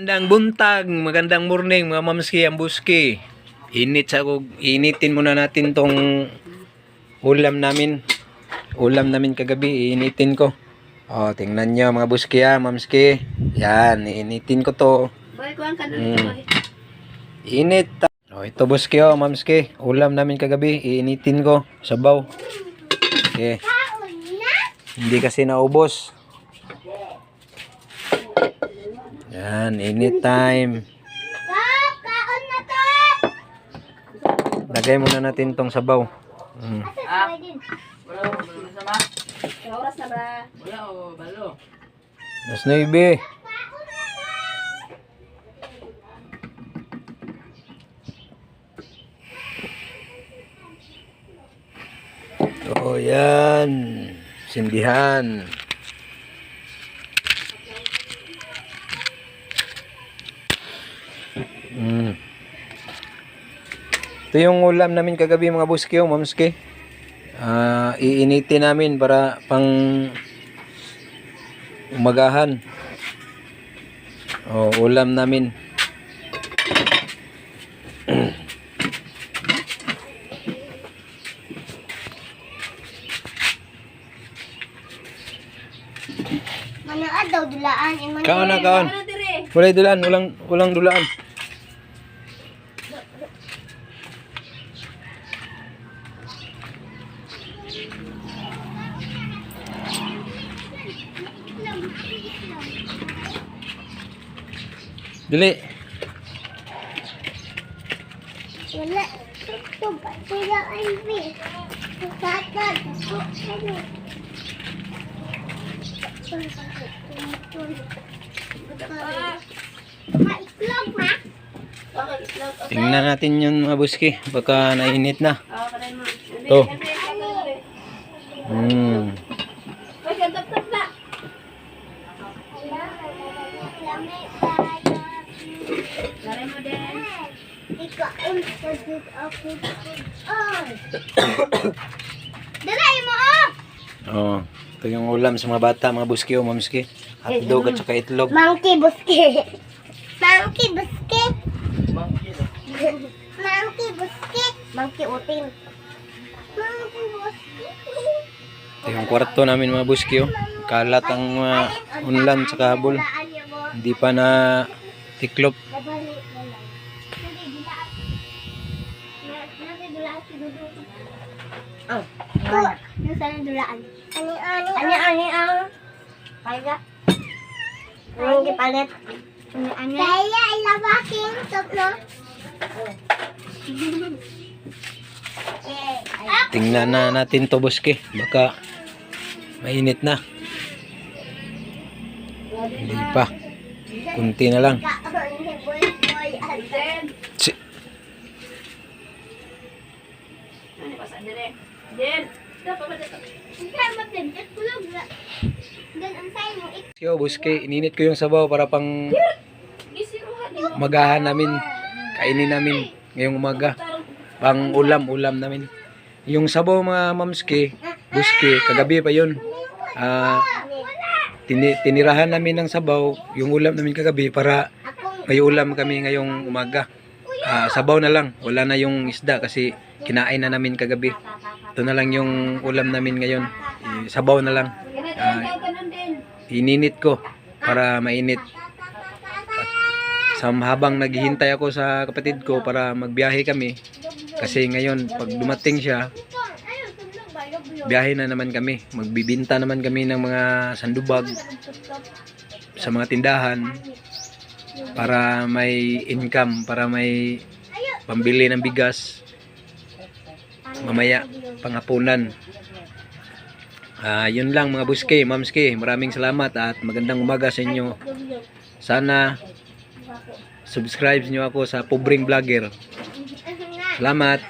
Magandang buntag, magandang morning mga mamski, ambuski. Initin muna natin tong ulam namin. Ulam namin kagabi, initin ko. Oh, tingnan nyo mga buski mamski. Yan, initin ko to. Init. Oh, ito buski mamski. Ulam namin kagabi, initin ko. Sabaw. Okay. Hindi kasi naubos. Yan, anytime. Lagay muna natin tong sabaw. Mas 9. So, yan. Sindihan. Ito yung ulam namin kagabi mga buski, mamski. Iinitin namin para pang umagahan. Ulam namin. Manood daw dulaan. Kaon na kaon. Walay dulaan, walang dulaan. Dili. Wala. Sila Ivy. Tatad. Maiklog ha? Tingnan natin yun mga buski. Baka nainit na. Ito. Ito yung ulam sa mga bata, mga buski o mamski. Hotdog at saka itlog. Monkey buski. Monkey buski. Monkey buski. Monkey uting. Monkey buski. Ito yung kwarto namin mga buski. Kalat ang unlan sa habol. Hindi pa na tiklop. Nasaan dulaan? Ani ang kaya. Ang gipalit. Kaya ilabaking top no. Tingnan na natin to buski. Baka mainit na. Hindi pa. Kunti na lang. Yo, buski, ininit ko yung sabaw para pang magahan namin. Kainin namin ngayong umaga. Pang ulam namin. Yung sabaw mga mamski, buski, kagabi pa yun. Tinirahan namin ng sabaw, yung ulam namin kagabi para may ulam kami ngayong umaga. Sabaw na lang, wala na yung isda kasi kinain na namin kagabi. Ito na lang yung ulam namin ngayon. Sabaw na lang. Ininit ko para mainit. Habang naghihintay ako sa kapatid ko para magbiyahe kami. Kasi ngayon, pag dumating siya, biyahe na naman kami. Magbibinta naman kami ng mga sandubag sa mga tindahan para may income, para may pambili ng bigas mamaya panghapunan. Yun lang mga buski, mamski. Maraming salamat at magandang umaga sa inyo. Sana subscribe nyo ako sa Pobreng Vlogger. Salamat.